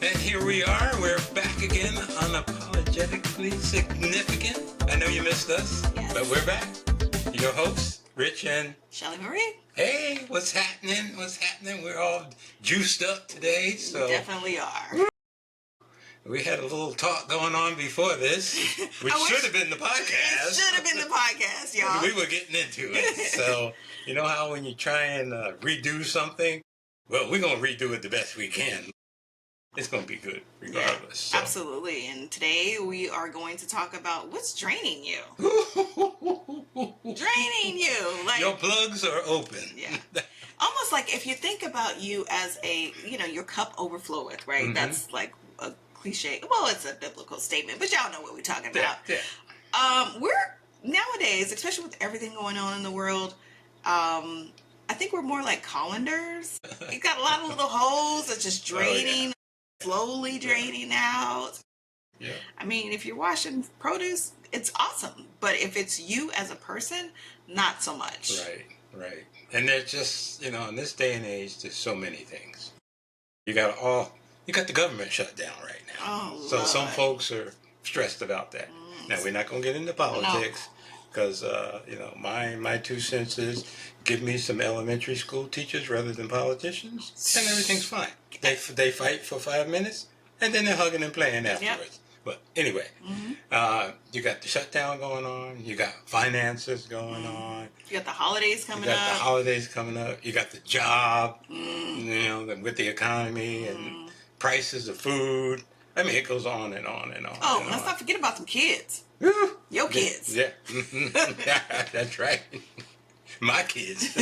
And here we are. We're back again, unapologetically significant. I know you missed us, Yes. but we're back. Your hosts, Rich and Shelly Marie. Hey, what's happening? What's happening? We're all juiced up today, so We definitely are. we had a little talk going on before this, which should have been the podcast. It should have been the podcast, y'all. We were getting into it. So, you know how when you try and redo something? Well, we're going to redo it the best we can. It's going to be good regardless. Yeah, absolutely. And today we are going to talk about what's draining you. Draining you. Like, your plugs are open. Yeah. Almost like if you think about you as your cup overfloweth, right? Mm-hmm. That's like a cliche. Well, it's a biblical statement, but y'all know what we're talking about. Yeah. We're nowadays, especially with everything going on in the world, I think we're more like colanders. You got a lot of little holes that's just draining. Slowly draining out. Yeah. I mean, if you're washing produce, it's awesome. But if it's you as a person, not so much. Right. And there's just, in this day and age, there's so many things. You got the government shut down right now. Oh, so Lord. some folks are stressed about that. Now, we're not going to get into politics because, my 2 cents is give me some elementary school teachers rather than politicians, and everything's fine. They fight for 5 minutes, and then they're hugging and playing afterwards. Yep. But anyway, you got the shutdown going on. You got finances going on. You got the holidays coming up. You got the holidays coming up. You got the job, with the economy and prices of food. I mean, it goes on and on and on. Oh, let's not forget about some kids. Woo. Your kids. Yeah. That's right. My kids.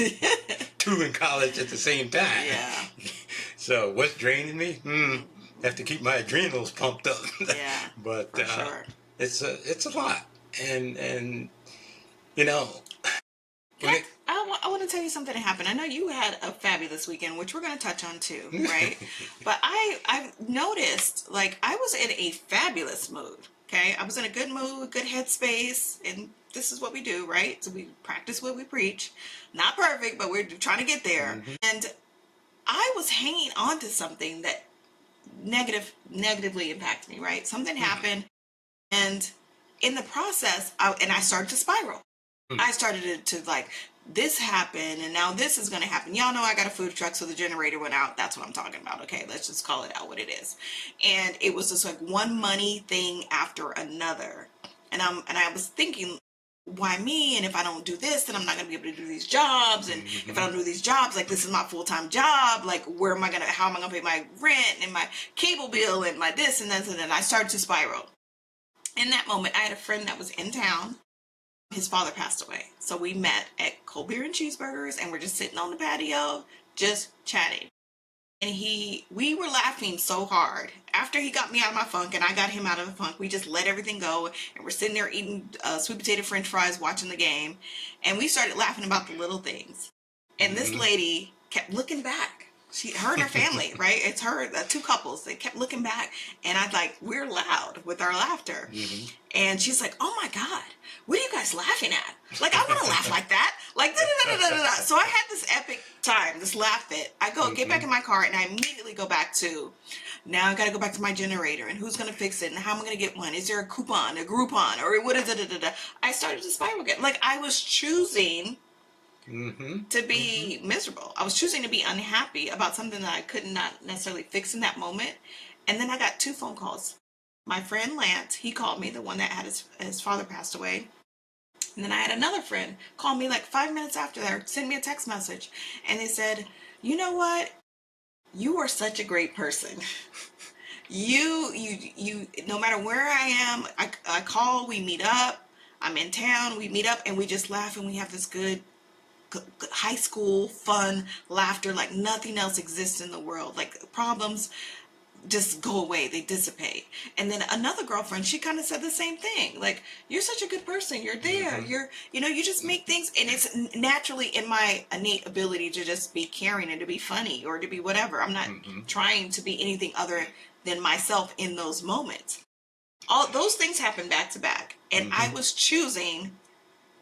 2 in college at the same time. Yeah. So what's draining me? Have to keep my adrenals pumped up. Yeah. But for sure. it's a lot. And I want to tell you something that happened. I know you had a fabulous weekend, which we're going to touch on too, right? But I've noticed, like, I was in a fabulous mood, okay? I was in a good mood, good headspace, and this is what we do, right? So we practice what we preach. Not perfect, but we're trying to get there. Mm-hmm. And I was hanging on to something that negatively impacted me, right? Something happened, and in the process, I started to spiral. I started to like, this happened, and now this is going to happen. Y'all know I got a food truck, so the generator went out. That's what I'm talking about. Okay, let's just call it out what it is. And it was just like one money thing after another. And I was thinking, why me? And if I don't do this, then I'm not going to be able to do these jobs. And if I don't do these jobs, like, this is my full-time job. Like, how am I going to pay my rent and my cable bill and my this and that? And then I started to spiral. In that moment, I had a friend that was in town. His father passed away. So we met at Cold Beer and Cheeseburgers, and we're just sitting on the patio, just chatting. And we were laughing so hard. After he got me out of my funk and I got him out of the funk, we just let everything go. And we're sitting there eating sweet potato french fries, watching the game. And we started laughing about the little things. And this lady kept looking back. Her and her family, right? It's her, 2 couples. They kept looking back, and we're loud with our laughter. And she's like, "Oh my God, what are you guys laughing at? Like, I want to laugh like that. Like, da-da-da-da-da-da." So I had this epic time, this laugh fit. I get back in my car, and I immediately go back to, now I got to go back to my generator, and who's going to fix it, and how am I going to get one? Is there a coupon, a Groupon, or what is it? I started to spiral again. Like, I was choosing to be miserable. I was choosing to be unhappy about something that I could not necessarily fix in that moment. And then I got 2 phone calls. My friend Lance, he called me, the one that had his father passed away. And then I had another friend call me like 5 minutes after that, send me a text message. And they said, "You know what? You are such a great person. You, no matter where I am, I call, we meet up. I'm in town, we meet up, and we just laugh, and we have this good high school fun laughter, like nothing else exists in the world. Like, problems just go away, they dissipate." And then another girlfriend, she kind of said the same thing. Like, "You're such a good person, you're there, you just make things," and it's naturally in my innate ability to just be caring and to be funny or to be whatever. I'm not trying to be anything other than myself in those moments. All those things happen back to back, and I was choosing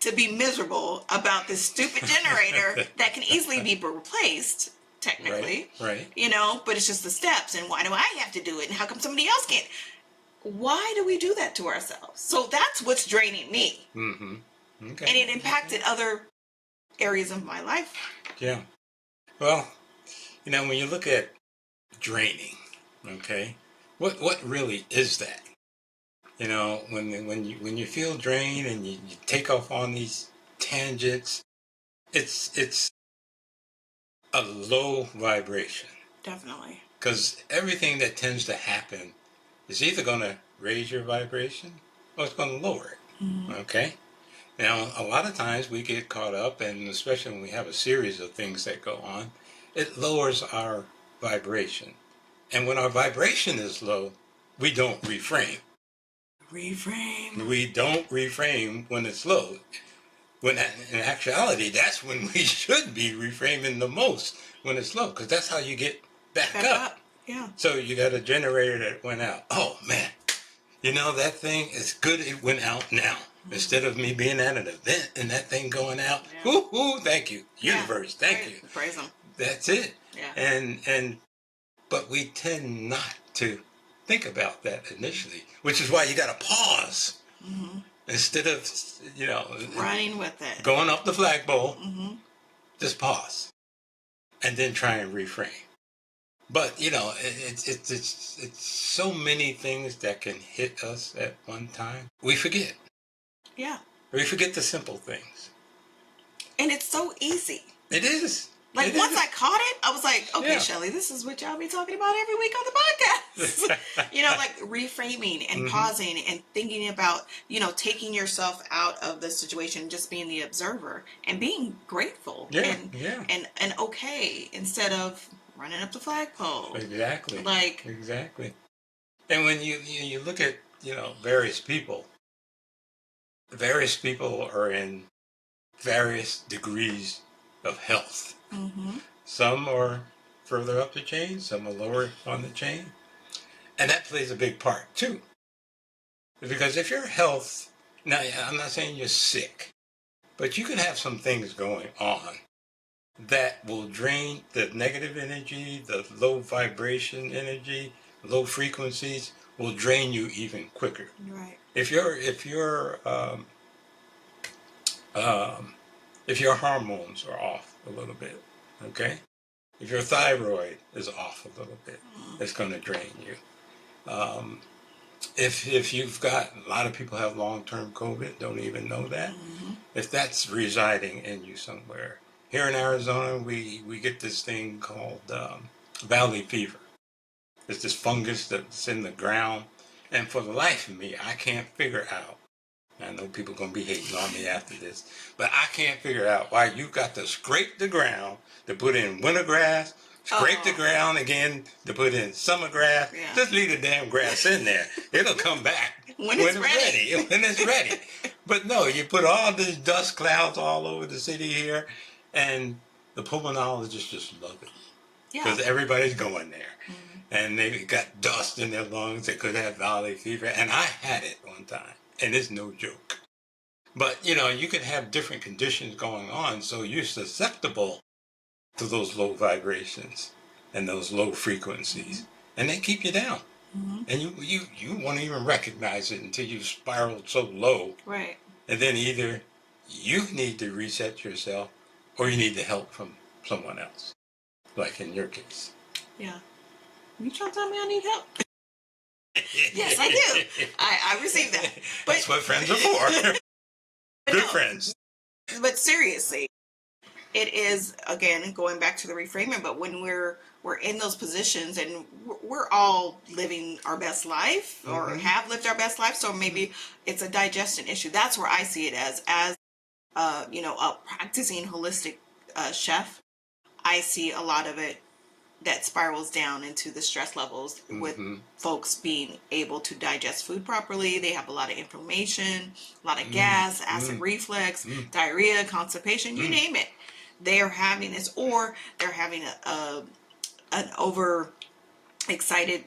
to be miserable about this stupid generator that can easily be replaced technically. Right. You know, but it's just the steps. And why do I have to do it? And how come somebody else can't? Why do we do that to ourselves? So that's what's draining me. Mm-hmm. Okay. And it impacted other areas of my life. Yeah. Well, when you look at draining, okay, what really is that? When you feel drained and you take off on these tangents, it's a low vibration. Definitely. Because everything that tends to happen is either going to raise your vibration or it's going to lower it. Mm-hmm. Okay? Now, a lot of times we get caught up, and especially when we have a series of things that go on, it lowers our vibration. And when our vibration is low, we don't reframe. Reframe. We don't reframe when it's low. When in actuality, that's when we should be reframing the most, when it's low, because that's how you get back up. Yeah. So you got a generator that went out. Oh man, that thing is good. It went out now. Instead of me being at an event and that thing going out, thank you, universe, thank you. Praise them. That's it. Yeah. But we tend not to think about that initially, which is why you got to pause instead of running with it, going up the flagpole. Just pause and then try and reframe. But it's so many things that can hit us at one time. We forget. Yeah. We forget the simple things. And it's so easy. It is. Like, once I caught it, I was like, okay, Shelly, this is what y'all be talking about every week on the podcast. Like reframing and pausing and thinking about, taking yourself out of the situation, just being the observer and being grateful and okay instead of running up the flagpole. Exactly. Exactly. And when you look at, various people are in various degrees of health. Some are further up the chain, some are lower on the chain. And that plays a big part too. Because if your health, now I'm not saying you're sick, but you can have some things going on that will drain the negative energy, the low vibration energy, low frequencies will drain you even quicker. Right. If your hormones are off a little bit, okay? If your thyroid is off a little bit, it's going to drain you. If you've got, a lot of people have long-term COVID, don't even know that. If that's residing in you somewhere. Here in Arizona, we get this thing called valley fever. It's this fungus that's in the ground. And for the life of me, I can't figure out. I know people are going to be hating on me after this, but I can't figure out why you got to scrape the ground to put in winter grass, scrape the ground again to put in summer grass. Yeah. Just leave the damn grass in there. It'll come back when it's ready. When it's ready. But no, you put all these dust clouds all over the city here, and the pulmonologists just love it. Because everybody's going there. And they got dust in their lungs. They could have valley fever. And I had it one time. And it's no joke. But, you can have different conditions going on, so you're susceptible to those low vibrations and those low frequencies. And they keep you down. And you won't even recognize it until you've spiraled so low. Right. And then either you need to reset yourself or you need the help from someone else, like in your case. Yeah. You trying to tell me I need help? Yes, I do. I received that. But that's what friends are for. Good friends. But seriously, it is, again, going back to the reframing, but when we're in those positions and we're all living our best life or have lived our best life, so maybe it's a digestion issue. That's where I see it as a practicing holistic chef. I see a lot of it that spirals down into the stress levels with folks being able to digest food properly. They have a lot of inflammation, a lot of gas, acid reflux, diarrhea, constipation, you name it. They are having this, or they're having an over excited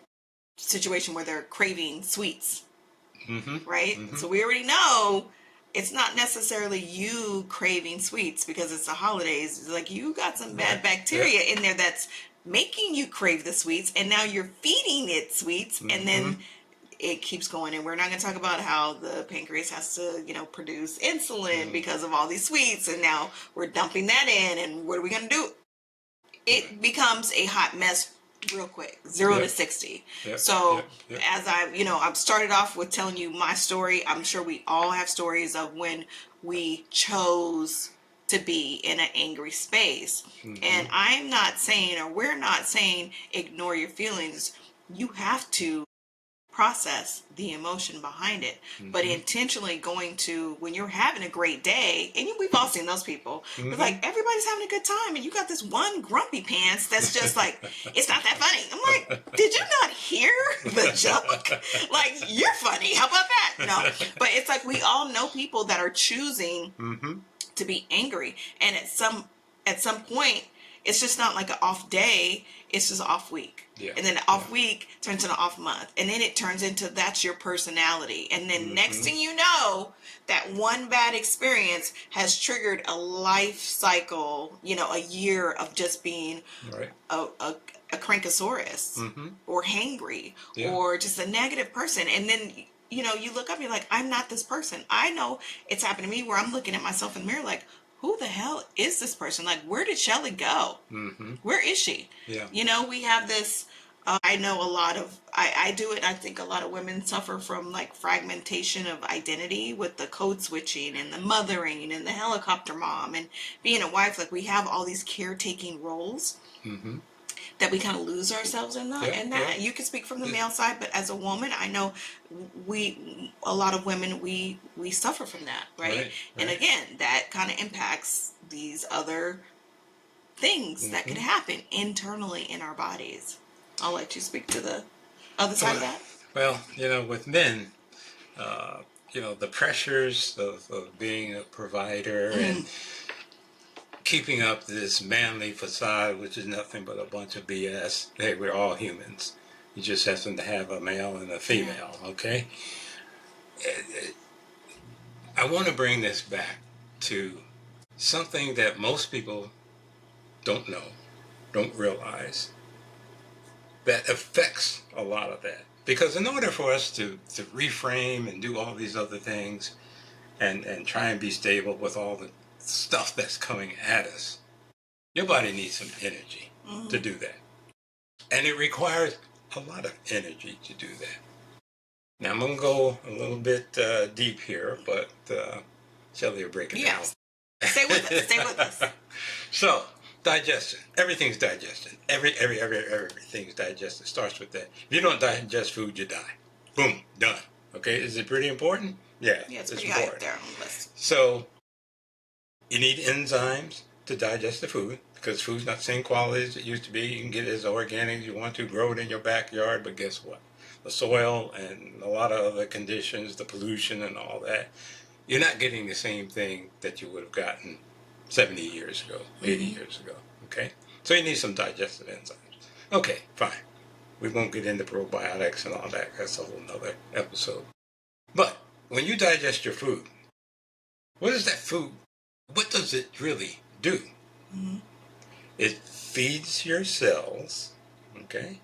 situation where they're craving sweets, right? So we already know it's not necessarily you craving sweets because it's the holidays. It's like you got some bad bacteria in there that's making you crave the sweets, and now you're feeding it sweets, and then it keeps going. And we're not going to talk about how the pancreas has to, produce insulin because of all these sweets, and now we're dumping that in, and what are we going to do? It becomes a hot mess real quick, 0 to 60. So as I've started off with telling you my story, I'm sure we all have stories of when we chose to be in an angry space. And I'm not saying, or we're not saying, ignore your feelings. You have to process the emotion behind it, but intentionally going to, when you're having a great day, and we've all seen those people, it's like everybody's having a good time and you got this one grumpy pants that's just like, it's not that funny. I'm like, did you not hear the joke? Like, you're funny, how about that? No, but it's like we all know people that are choosing to be angry, and at some point it's just not like an off day, it's just an off week. And then the off week turns into an off month. And then it turns into that's your personality. And then next thing you know, that one bad experience has triggered a life cycle, a year of just being a crankosaurus or hangry or just a negative person. And then, you look up, you're like, I'm not this person. I know it's happened to me where I'm looking at myself in the mirror like, who the hell is this person? Like, where did Shelly go? Where is she? We have this, I know a lot of, I do it. I think a lot of women suffer from like fragmentation of identity with the code switching and the mothering and the helicopter mom and being a wife. Like, we have all these caretaking roles that we kind of lose ourselves in that. And that you can speak from the male side, but as a woman, I know a lot of women, we suffer from that, right? And again, that kind of impacts these other things that could happen internally in our bodies. I'll let you speak to the other side of that. Well, with men, the pressures of being a provider and keeping up this manly facade, which is nothing but a bunch of BS. Hey, we're all humans. You just happen to have a male and a female, okay? I want to bring this back to something that most people don't know, don't realize, that affects a lot of that. Because in order for us to reframe and do all these other things and try and be stable with all the stuff that's coming at us, your body needs some energy to do that. And it requires a lot of energy to do that. Now, I'm going to go a little bit deep here, but Shelly will break it down. Stay with us. So, digestion. Everything's digestion. Everything's digested. Starts with that. If you don't digest food, you die. Boom, done. Okay, is it pretty important? Yeah, it's pretty high up there on the list. So, you need enzymes to digest the food, because food's not the same quality as it used to be. You can get it as organic as you want to, grow it in your backyard, but guess what? The soil and a lot of other conditions, the pollution and all that, you're not getting the same thing that you would have gotten 70 years ago, 80 years ago, okay? So you need some digestive enzymes. Okay, fine. We won't get into probiotics and all that. That's a whole nother episode. But when you digest your food, what does it really do? It feeds your cells, okay?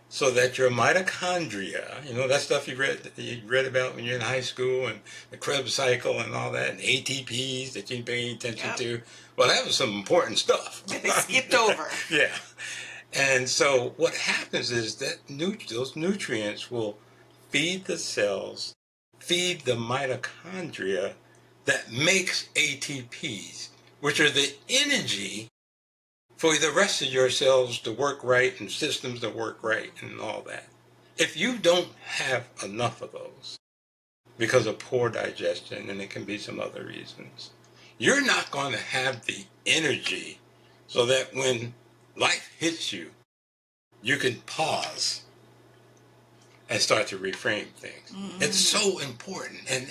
So that your mitochondria, that stuff you read about when you're in high school, and the Krebs cycle and all that, and ATPs that you're paying attention to. Well, that was some important stuff. That they skipped over. Yeah. And so what happens is that those nutrients will feed the cells, feed the mitochondria that makes ATPs, which are the energy for the rest of your cells to work right and systems to work right and all that. If you don't have enough of those because of poor digestion, and it can be some other reasons, you're not going to have the energy so that when life hits you, you can pause and start to reframe things. It's so important. And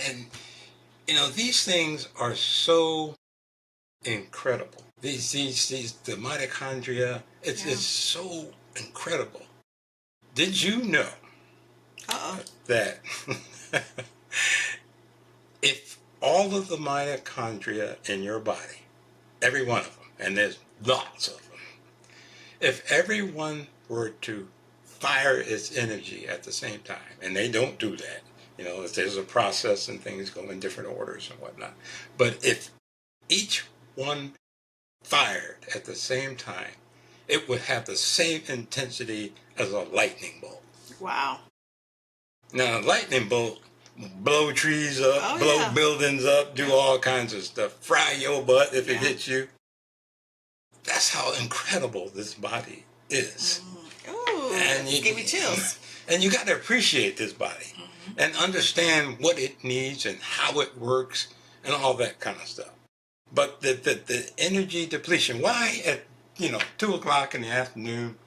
these things are so incredible. The mitochondria, it's so incredible. Did you know that if all of the mitochondria in your body, every one of them, and there's lots of them, if everyone were to fire its energy at the same time, and they don't do that, if there's a process and things go in different orders and whatnot, but if each one fired at the same time, it would have the same intensity as a lightning bolt. Wow. Now, a lightning bolt blow trees up, blow buildings up, do all kinds of stuff, fry your butt if it hits you. That's how incredible this body is. Ooh, and you gave me chills. And you got to appreciate this body and understand what it needs and how it works and all that kind of stuff. But the energy depletion, why at 2:00 in the afternoon,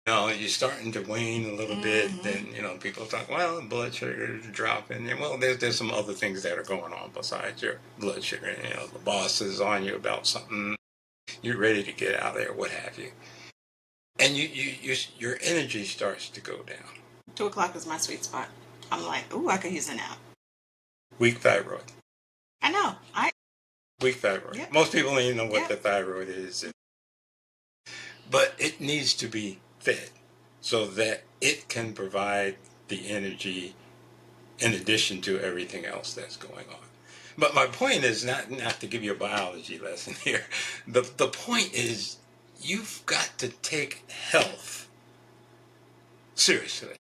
you're starting to wane a little bit, then people talk, well, blood sugar is dropping. And well, there's some other things that are going on besides your blood sugar. The boss is on you about something, you're ready to get out of there, what have you. And your energy starts to go down. 2:00 is my sweet spot. I'm like, ooh, I could use a nap. Weak thyroid. I know. Weak thyroid. Yep. Most people don't even know what the thyroid is. But it needs to be fed so that it can provide the energy in addition to everything else that's going on. But my point is not to give you a biology lesson here. The point is you've got to take health seriously.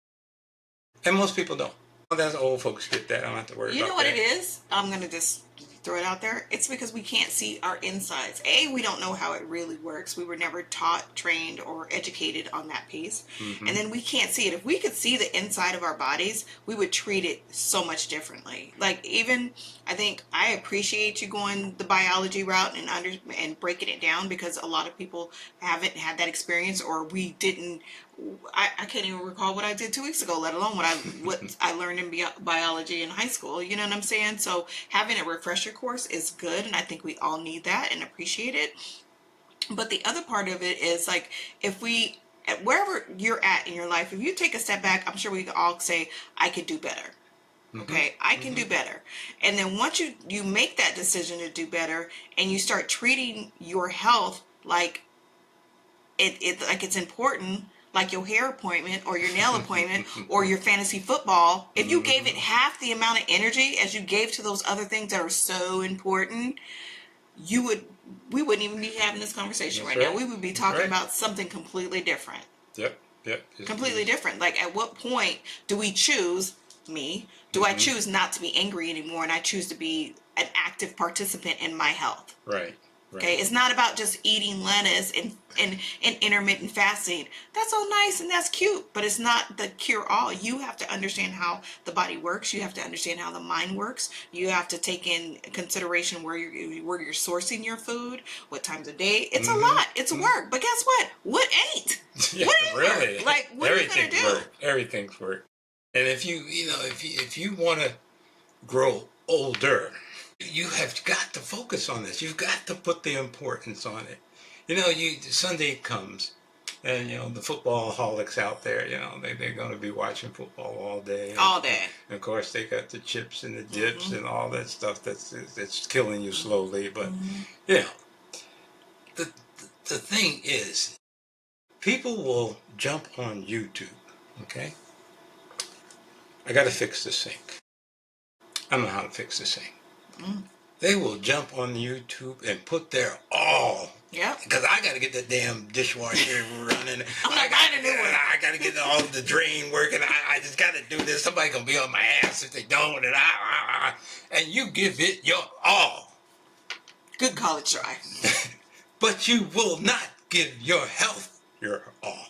And most people don't. Well, that's old folks get that. I don't have to worry about that. You know what it is? I'm going to just throw it out there. It's because we can't see our insides. We don't know how it really works. We were never taught, trained, or educated on that piece. And then we can't see it. If we could see the inside of our bodies, we would treat it so much differently. Like, even, I think I appreciate you going the biology route and breaking it down, because a lot of people haven't had that experience, or we didn't. I can't even recall what I did 2 weeks ago, let alone what I learned in biology in high school. You know what I'm saying? So having a refresher course is good, and I think we all need that and appreciate it. But the other part of it is, like, if we, wherever you're at in your life, if you take a step back, I'm sure we can all say, I could do better. Okay, I can do better. And then once you make that decision to do better, and you start treating your health like it's important, like your hair appointment or your nail appointment or your fantasy football, if you gave it half the amount of energy as you gave to those other things that are so important, we wouldn't even be having this conversation right now. We would be talking about something completely different. Yep. Completely different. Like, at what point do we choose, do I choose not to be angry anymore, and I choose to be an active participant in my health? Right. Okay, it's not about just eating lettuce and intermittent fasting. That's all nice and that's cute, but it's not the cure-all. You have to understand how the body works. You have to understand how the mind works. You have to take in consideration where you're sourcing your food, what times of day. It's a lot. It's work. But guess what? What ain't? Yeah, what ain't really? Work? Like, what are you gonna do? Everything's work. And if you want to grow older, you have got to focus on this. You've got to put the importance on it. Sunday comes, and the football holics out there. They're going to be watching football all day. All day. And of course, they got the chips and the dips and all that stuff that's killing you slowly. But the thing is, people will jump on YouTube. Okay, I got to fix this sink. I don't know how to fix this sink. They will jump on YouTube and put their all. Yeah. Because I got to get the damn dishwasher running. I got to get all the drain working. I just got to do this. Somebody going to be on my ass if they don't. And you give it your all. Good college try. But you will not give your health your all.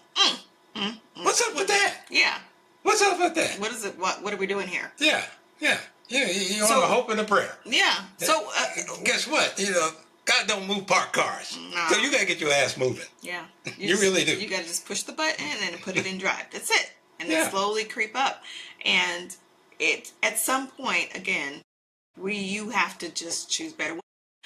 What's up with that? Yeah. What's up with that? What is it? What are we doing here? Yeah. You're on a hope and a prayer. Yeah. So guess what? God don't move parked cars. No. So you gotta get your ass moving. Yeah. You really do. You gotta just push the button and then put it in drive. That's it. And then slowly creep up. And at some point, again, you have to just choose better.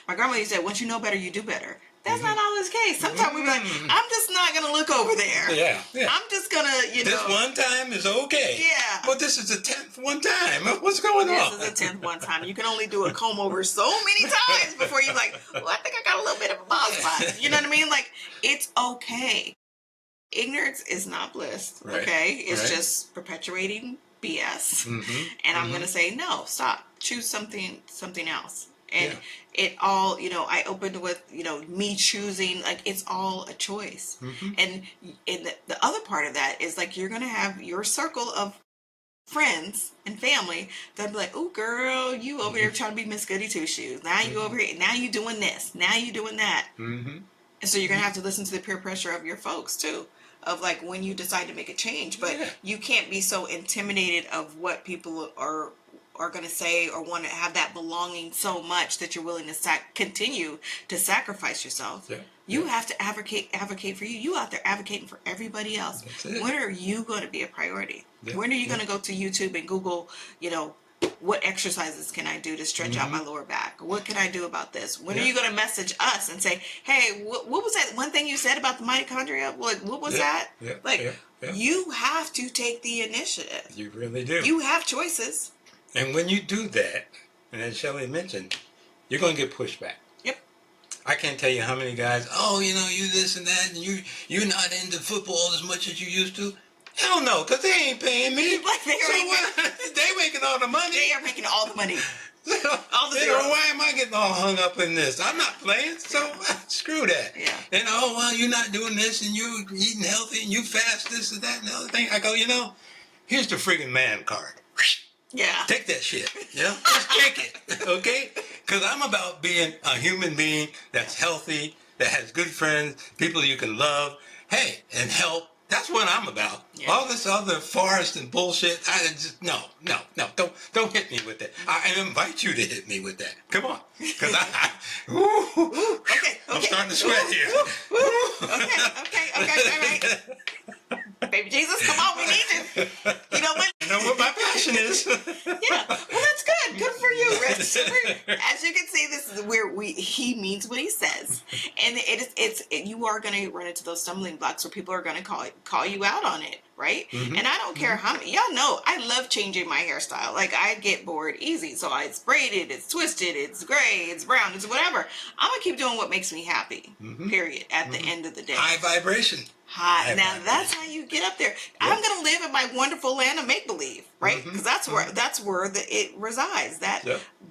My grandmother said, once you know better, you do better. That's not always the case. Sometimes we be like, I'm just not going to look over there. Yeah, yeah. I'm just going to, you know. This one time is okay. Yeah. But this is the 10th one time. What's going on? This is the 10th one time. You can only do a comb over so many times before you're like, well, I think I got a little bit of a bald spot. You know what I mean? Like, it's okay. Ignorance is not bliss, Right. okay? It's Right. just perpetuating BS. Mm-hmm. And I'm going to say, no, stop. Choose something else. And Yeah. it all, you know, I opened with, you know, me choosing, like, it's all a choice. Mm-hmm. And the other part of that is, like, you're going to have your circle of friends and family that'll be like, oh, girl, you over there trying to be Miss Goody Two Shoes. Now you over here. Now you doing this. Now you doing that. Mm-hmm. And so you're going to have to listen to the peer pressure of your folks, too. Of, like, when you decide to make a change. But you can't be so intimidated of what people are going to say or want to have that belonging so much that you're willing to continue to sacrifice yourself. Yeah. You have to advocate for you. You out there advocating for everybody else. That's it. When are you going to be a priority? Yeah. When are you going to go to YouTube and Google, you know, what exercises can I do to stretch out my lower back? What can I do about this? When are you going to message us and say, hey, what was that one thing you said about the mitochondria? Like, what was that? Yeah. Like, you have to take the initiative. You really do. You have choices. And when you do that, and as Shelley mentioned, you're going to get pushback. Yep. I can't tell you how many guys, oh, you know, you this and that, and you're not into football as much as you used to. Hell no, because they ain't paying me. Like they making all the money. They are making all the money. All the zeros. Why am I getting all hung up in this? I'm not playing, so screw that. Yeah. And oh, well, you're not doing this, and you're eating healthy, and you fast this and that and the other thing. I go, you know, here's the friggin' man card. Yeah. Take that shit. Yeah. Just take it. Okay? Because I'm about being a human being that's healthy, that has good friends, people you can love, hey, and help. That's what I'm about. Yeah. All this other forest and bullshit, I just, no. Don't hit me with that. I invite you to hit me with that. Come on. Because Okay. I'm starting to sweat here. Okay. All right. Baby Jesus, come on, we need you. You know what? You know what my passion is. Yeah. Well, that's good. Good for you, Rich. As you can see, this is where he means what he says, and you are going to run into those stumbling blocks where people are going to call you out on it, right? Mm-hmm. And I don't care how many. Y'all know I love changing my hairstyle. Like, I get bored easy, so it's braided, it's twisted, it's gray, it's brown, it's whatever. I'm gonna keep doing what makes me happy. Mm-hmm. Period. At the end of the day. High vibration. Now that's how you get up there. Yep. I'm gonna live in my wonderful land of make believe, right? Because that's where it resides. That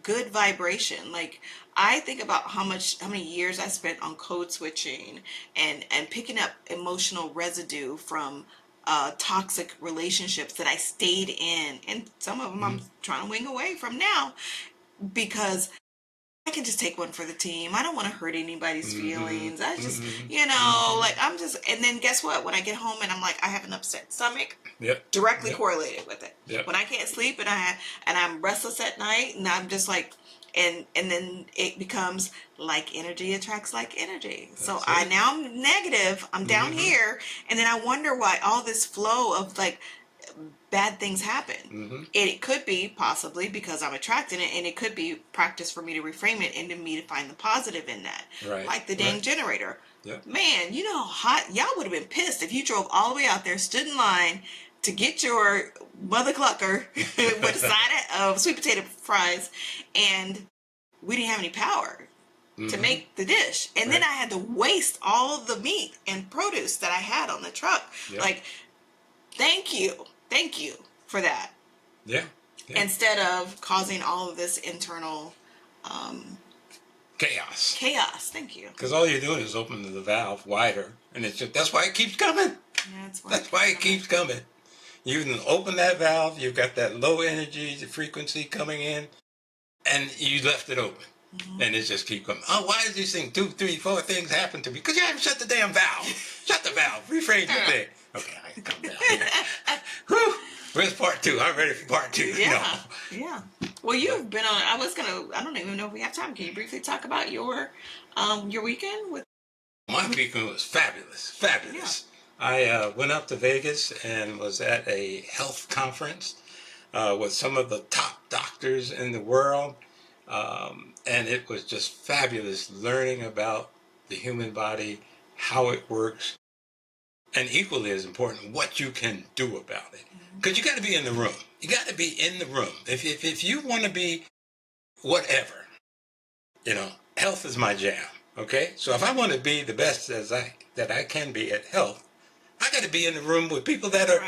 good vibration. Like, I think about how many years I spent on code switching and picking up emotional residue from toxic relationships that I stayed in, and some of them I'm trying to wing away from now because I can just take one for the team. I don't want to hurt anybody's feelings. I just, like, and then guess what? When I get home and I'm like, I have an upset stomach, directly correlated with it. Yep. When I can't sleep and I'm restless at night, and I'm just like, and then it becomes like energy attracts like energy. So now I'm negative. I'm down here, and then I wonder why all this flow of like bad things happen. It could be possibly because I'm attracting it, and it could be practice for me to reframe it into me to find the positive in that. Right. Like the dang generator. Yep. Man, you know how hot y'all would have been pissed if you drove all the way out there, stood in line to get your mother clucker with a side of sweet potato fries, and we didn't have any power to make the dish. And then I had to waste all of the meat and produce that I had on the truck. Yep. Like, thank you for that. Yeah. Instead of causing all of this internal chaos. Thank you. Because all you're doing is opening the valve wider, and that's why it keeps coming. Yeah, that's why it keeps coming. You can open that valve. You've got that low energy frequency coming in, and you left it open. And it just keep coming. Oh, why is these things 2, 3, 4 things happen to me? Because you haven't shut the damn valve. Shut the valve. Reframe your thing. Okay, I can come down here. Whew. Where's part 2? I'm ready for part 2. Yeah. Well, you've been on. I don't even know if we have time. Can you briefly talk about your weekend with? My weekend was fabulous. Yeah. I went up to Vegas and was at a health conference with some of the top doctors in the world. And it was just fabulous learning about the human body, how it works, and equally as important, what you can do about it. Because you got to be in the room. You got to be in the room. If you want to be whatever, health is my jam. Okay, so if I want to be the best that I can be at health, I got to be in the room with people that are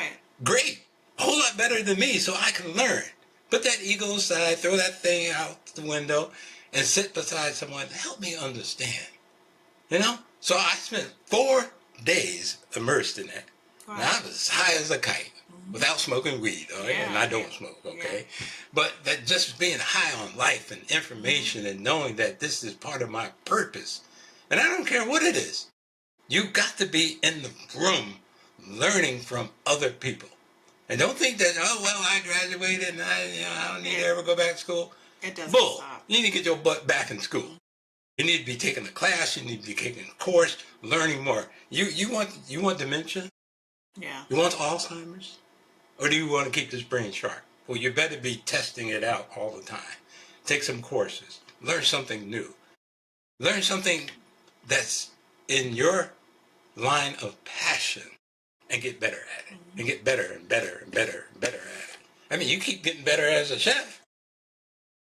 great, a whole lot better than me, so I can learn. Put that ego aside, throw that thing out the window, and sit beside someone. Help me understand. So I spent 4 days immersed in that. Wow. Now I was high as a kite without smoking weed, all right? And I don't smoke, okay? Yeah. But that just being high on life and information and knowing that this is part of my purpose. And I don't care what it is. You got to be in the room learning from other people. And don't think that, I graduated and I don't need to ever go back to school. It doesn't Bull. Stop. You need to get your butt back in school. You need to be taking a class. You need to be taking a course, learning more. You want dementia? Yeah. You want Alzheimer's? Or do you want to keep this brain sharp? Well, you better be testing it out all the time. Take some courses. Learn something new. Learn something that's in your line of passion and get better at it. And get better and better and better and better at it. I mean, you keep getting better as a chef.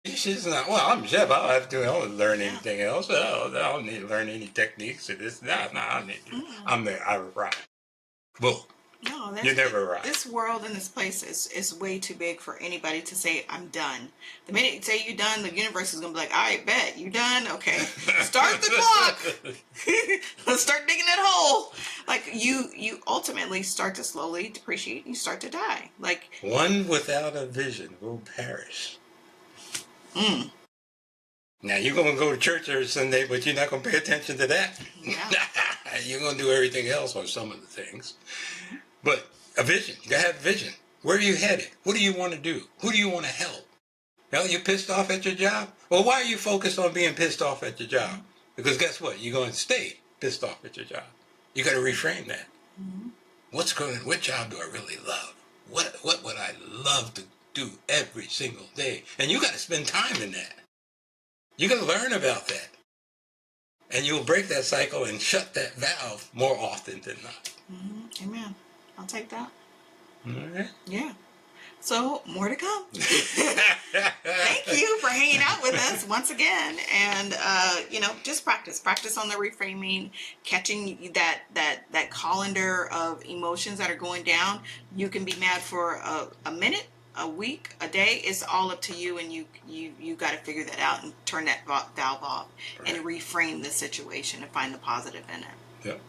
She's not, I'm a chef. I don't learn anything else. I don't need to learn any techniques or this. No, I don't need to. I'm there. I arrive. Well, no, you never arrive. This world and this place is way too big for anybody to say, I'm done. The minute you say you're done, the universe is going to be like, all right, bet. You done? Okay. Start the clock. Let's start digging that hole. Like, you ultimately start to slowly depreciate. You start to die. Like, one without a vision will perish. Now, you're going to go to church every Sunday, but you're not going to pay attention to that. Yeah. You're going to do everything else on some of the things. But a vision. You got to have a vision. Where are you headed? What do you want to do? Who do you want to help? You're pissed off at your job? Well, why are you focused on being pissed off at your job? Because guess what? You're going to stay pissed off at your job. You got to reframe that. What job do I really love? What would I love to do every single day? And you got to spend time in that. You got to learn about that. And you'll break that cycle and shut that valve more often than not. Amen. I'll take that. All right. Yeah. So, more to come. Thank you for hanging out with us once again. And, just practice. Practice on the reframing, catching that colander of emotions that are going down. You can be mad for a minute, a week, a day. It's all up to you, and you got to figure that out and turn that valve off and reframe the situation and find the positive in it. Yep.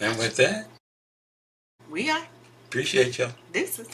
And with that, we are. Appreciate y'all. Deuces.